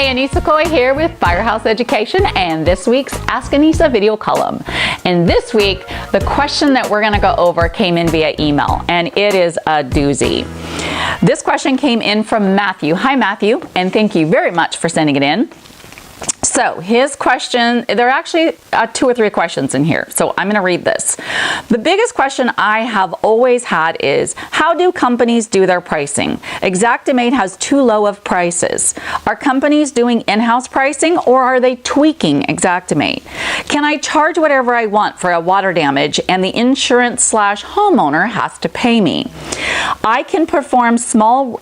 Hey, Annissa here with Firehouse Education and this week's Ask Annissa video column. And this week, the question that we're going to go over came in via email, and it is a doozy. This question came in from Matthew. Hi, Matthew, and thank you very much for sending it in. So his question, there are actually 2 or 3 questions in here, so I'm going to read this. The biggest question I have always had is, how do companies do their pricing? Xactimate has too low of prices. Are companies doing in-house pricing or are they tweaking Xactimate? Can I charge whatever I want for a water damage and the insurance/homeowner has to pay me? I can't perform small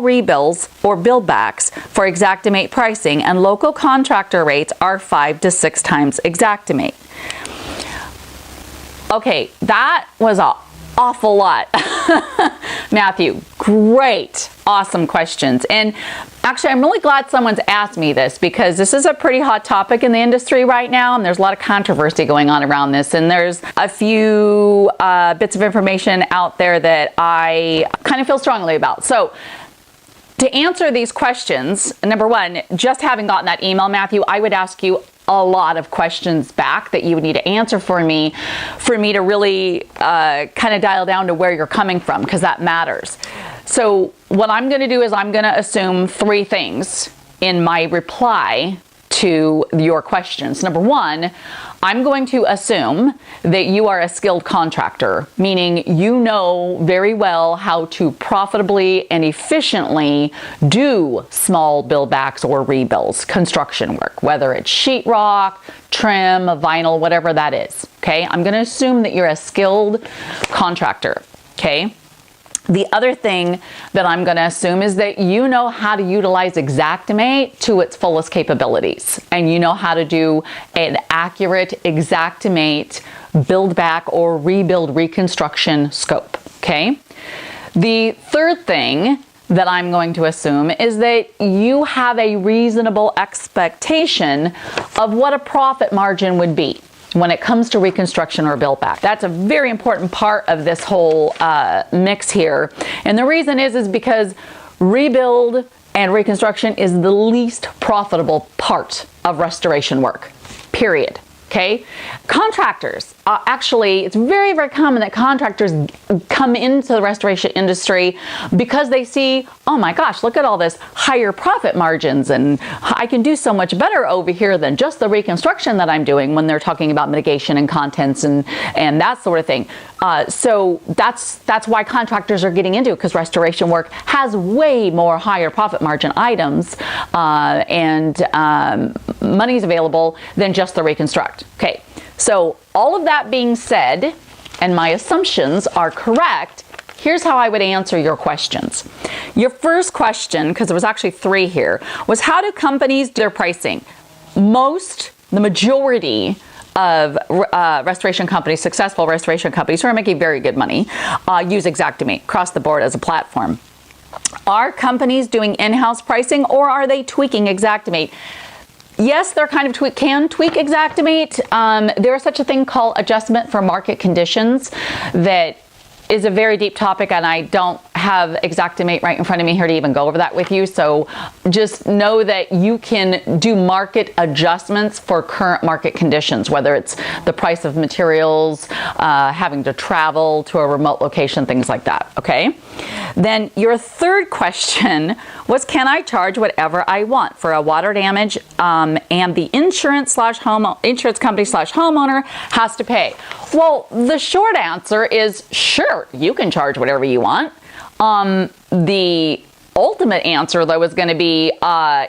rebills or buildbacks for Xactimate pricing, and local contractor rates are 5 to 6 times Xactimate. Okay, that was an awful lot. Matthew, great, awesome questions. And actually, I'm really glad someone's asked me this because this is a pretty hot topic in the industry right now, and there's a lot of controversy going on around this. And there's a few bits of information out there that I kind of feel strongly about. So to answer these questions, number one, just having gotten that email, Matthew, I would ask you a lot of questions back that you would need to answer for me to really kind of dial down to where you're coming from, because that matters. So what I'm going to do is I'm going to assume 3 things in my reply to your questions. Number one, I'm going to assume that you are a skilled contractor, meaning you know very well how to profitably and efficiently do small buildbacks or rebuilds, construction work, whether it's sheetrock, trim, vinyl, whatever that is. Okay, I'm going to assume that you're a skilled contractor. Okay. The other thing that I'm going to assume is that you know how to utilize Xactimate to its fullest capabilities, and you know how to do an accurate Xactimate build back or rebuild reconstruction scope. Okay. The third thing that I'm going to assume is that you have a reasonable expectation of what a profit margin would be when it comes to reconstruction or build back. That's a very important part of this whole mix here. And the reason is because rebuild and reconstruction is the least profitable part of restoration work, period. Okay, contractors, actually, it's very, very common that contractors come into the restoration industry because they see, oh my gosh, look at all this higher profit margins, and I can do so much better over here than just the reconstruction that I'm doing, when they're talking about mitigation and contents and that sort of thing. So that's why contractors are getting into it, because restoration work has way more higher profit margin items and money's available than just the reconstruct. Okay, so all of that being said, and my assumptions are correct, here's how I would answer your questions. Your first question, because there was actually 3 here, was how do companies do their pricing? The majority of restoration companies, successful restoration companies who are making very good money, use Xactimate across the board as a platform. Are companies doing in-house pricing or are they tweaking Xactimate? Yes, they're kind of can tweak Xactimate. There is such a thing called adjustment for market conditions that is a very deep topic, and I don't have Xactimate right in front of me here to even go over that with you. So just know that you can do market adjustments for current market conditions, whether it's the price of materials, having to travel to a remote location, things like that. Okay. Then your third question was, can I charge whatever I want for a water damage and the insurance company/homeowner has to pay? Well, the short answer is sure, you can charge whatever you want. The ultimate answer, though, is going to be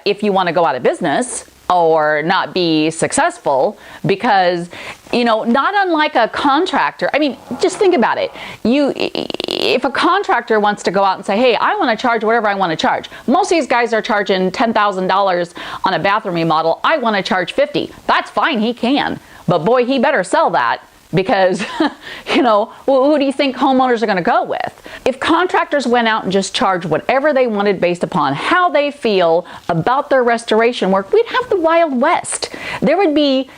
if you want to go out of business or not be successful, because, not unlike a contractor. I mean, just think about it. If a contractor wants to go out and say, hey, I want to charge whatever I want to charge. Most of these guys are charging $10,000 on a bathroom remodel. I want to charge $50,000. That's fine, he can. But boy, he better sell that, because, who do you think homeowners are going to go with? If contractors went out and just charged whatever they wanted based upon how they feel about their restoration work, we'd have the Wild West. It would be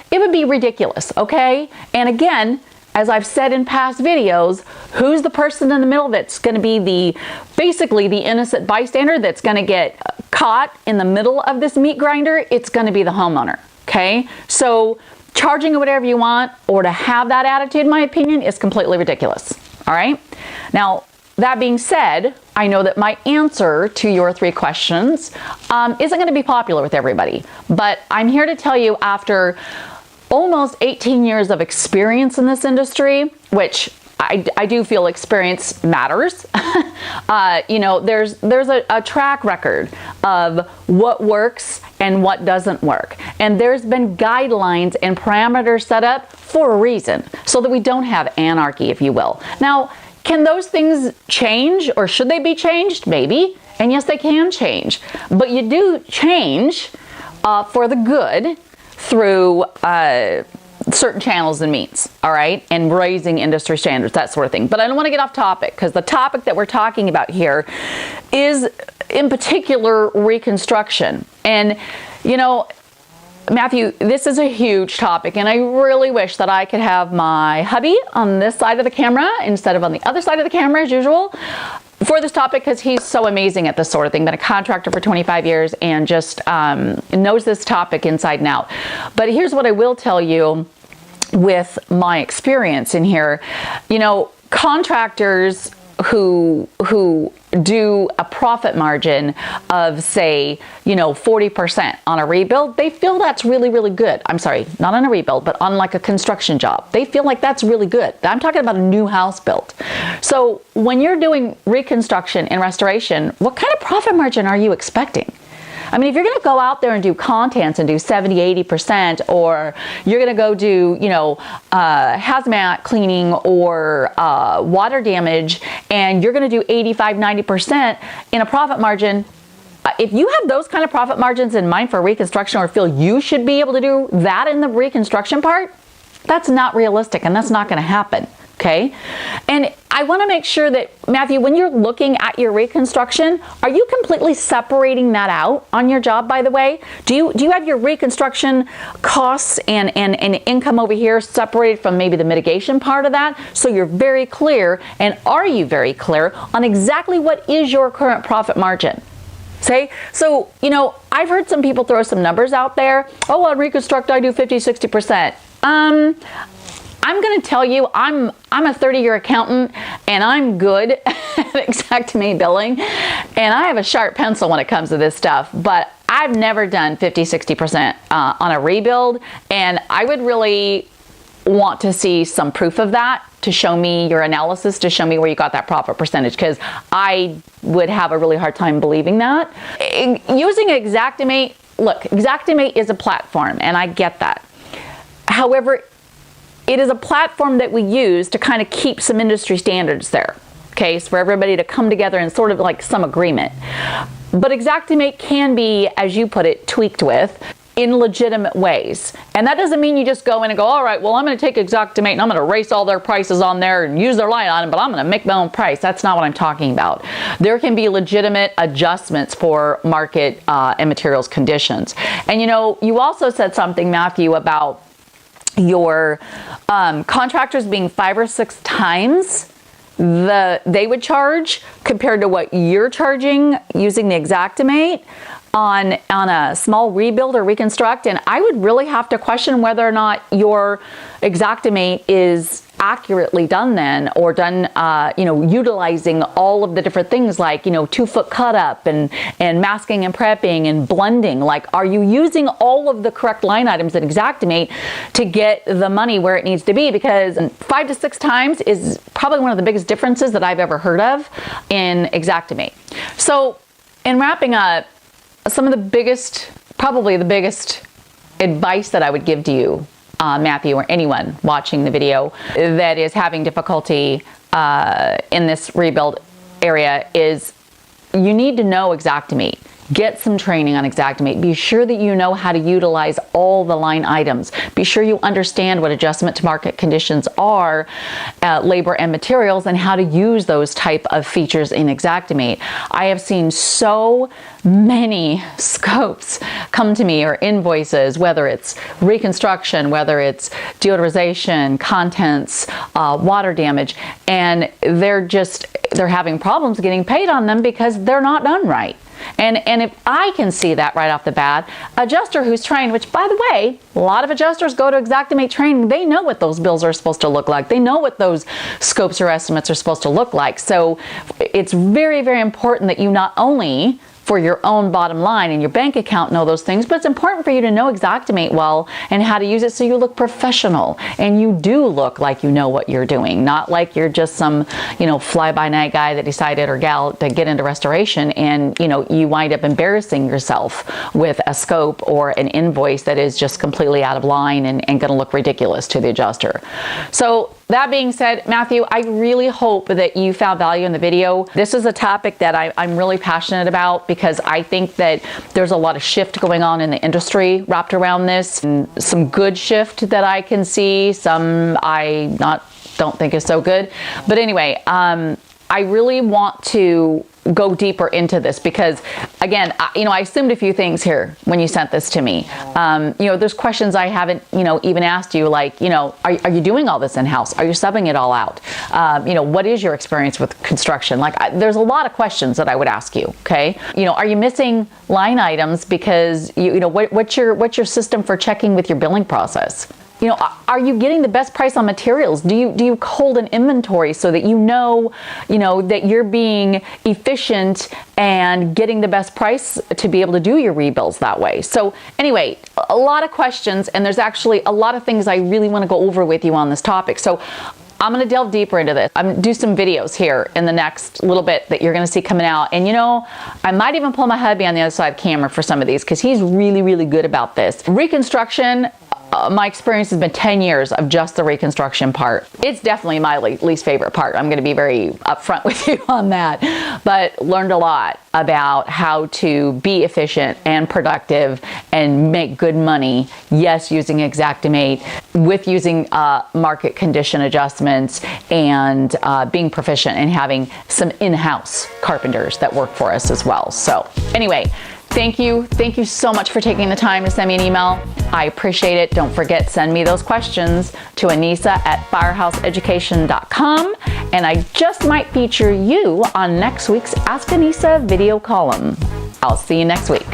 ridiculous, okay? And again, as I've said in past videos, who's the person in the middle that's going to be basically the innocent bystander that's going to get caught in the middle of this meat grinder? It's going to be the homeowner, okay? So charging whatever you want or to have that attitude, in my opinion, is completely ridiculous, all right? Now, that being said, I know that my answer to your 3 questions isn't going to be popular with everybody, but I'm here to tell you, after almost 18 years of experience in this industry, which I do feel experience matters. You know, there's a track record of what works and what doesn't work. And there's been guidelines and parameters set up for a reason, so that we don't have anarchy, if you will. Now, can those things change, or should they be changed? Maybe. And yes, they can change. But you do change for the good through certain channels and means, all right? And raising industry standards, that sort of thing. But I don't want to get off topic, because the topic that we're talking about here is, in particular, reconstruction. And, you know, Matthew, this is a huge topic, and I really wish that I could have my hubby on this side of the camera instead of on the other side of the camera as usual for this topic, because he's so amazing at this sort of thing. Been a contractor for 25 years and just knows this topic inside and out. But here's what I will tell you with my experience in here. You know, contractors who do a profit margin of, say, you know, 40% on a rebuild, they feel that's really, really good. I'm sorry, not on a rebuild, but on like a construction job. They feel like that's really good. I'm talking about a new house built. So when you're doing reconstruction and restoration, what kind of profit margin are you expecting? I mean, if you're going to go out there and do contents and do 70, 80%, or you're going to go do, you know, hazmat cleaning or water damage, and you're going to do 85, 90% in a profit margin, if you have those kind of profit margins in mind for reconstruction, or feel you should be able to do that in the reconstruction part, that's not realistic, and that's not going to happen. Okay. And I want to make sure that, Matthew, when you're looking at your reconstruction, are you completely separating that out on your job, by the way? Do you have your reconstruction costs and income over here separated from maybe the mitigation part of that? So you're very clear, and are you very clear on exactly what is your current profit margin? Say, so, you know, I've heard some people throw some numbers out there. Oh, on Reconstruct, I do 50, 60%. I'm going to tell you, I'm a 30-year accountant, and I'm good at Xactimate billing, and I have a sharp pencil when it comes to this stuff, but I've never done 50, 60% on a rebuild, and I would really want to see some proof of that to show me your analysis, to show me where you got that profit percentage, because I would have a really hard time believing that. Using Xactimate, look, Xactimate is a platform, and I get that. However, it is a platform that we use to kind of keep some industry standards there, okay, so for everybody to come together in sort of like some agreement. But Xactimate can be, as you put it, tweaked with in legitimate ways. And that doesn't mean you just go in and go, all right, well, I'm going to take Xactimate and I'm going to erase all their prices on there and use their line item, but I'm going to make my own price. That's not what I'm talking about. There can be legitimate adjustments for market and materials conditions. And you know, you also said something, Matthew, about your contractors being 5 or 6 times they would charge compared to what you're charging using the Xactimate on a small rebuild or reconstruct. And I would really have to question whether or not your Xactimate is accurately done then, or done, you know, utilizing all of the different things like, you know, 2-foot cut up and masking and prepping and blending. Like, are you using all of the correct line items in Xactimate to get the money where it needs to be? Because 5 to 6 times is probably one of the biggest differences that I've ever heard of in Xactimate. So in wrapping up, some of the biggest, probably the biggest advice that I would give to you, Matthew, or anyone watching the video that is having difficulty in this rebuild area, is you need to know Xactimate. Get some training on Xactimate. Be sure that you know how to utilize all the line items. Be sure you understand what adjustment to market conditions are, labor and materials, and how to use those type of features in Xactimate. I have seen so many scopes come to me, or invoices, whether it's reconstruction, whether it's deodorization, contents, water damage, and they're having problems getting paid on them because they're not done right. And if I can see that right off the bat, adjuster who's trained, which by the way, a lot of adjusters go to Xactimate training, they know what those bills are supposed to look like. They know what those scopes or estimates are supposed to look like. So it's very, very important that you not only for your own bottom line and your bank account know those things, but it's important for you to know Xactimate well and how to use it so you look professional and you do look like you know what you're doing, not like you're just some, fly-by-night guy that decided, or gal, to get into restoration and, you wind up embarrassing yourself with a scope or an invoice that is just completely out of line and going to look ridiculous to the adjuster. So that being said, Matthew, I really hope that you found value in the video. This is a topic that I'm really passionate about because I think that there's a lot of shift going on in the industry wrapped around this, and some good shift that I can see, some I don't think is so good. But anyway, I really want to go deeper into this because, again, I assumed a few things here when you sent this to me. There's questions I haven't, even asked you, like, are you doing all this in-house? Are you subbing it all out? What is your experience with construction? Like, there's a lot of questions that I would ask you, okay? Are you missing line items because, what's your system for checking with your billing process? Are you getting the best price on materials? Do you hold an inventory so that you know that you're being efficient and getting the best price to be able to do your rebuilds that way? So anyway, a lot of questions, and there's actually a lot of things I really want to go over with you on this topic. So I'm going to delve deeper into this. I'm going to do some videos here in the next little bit that you're going to see coming out. And I might even pull my hubby on the other side of the camera for some of these because he's really, really good about this. Reconstruction, my experience has been 10 years of just the reconstruction part. It's definitely my least favorite part. I'm going to be very upfront with you on that, but learned a lot about how to be efficient and productive and make good money. Yes, using Xactimate, with using market condition adjustments, and being proficient and having some in-house carpenters that work for us as well. So anyway, thank you so much for taking the time to send me an email. I appreciate it. Don't forget, send me those questions to Annissa at firehouseeducation.com, and I just might feature you on next week's Ask Annissa video column. I'll see you next week.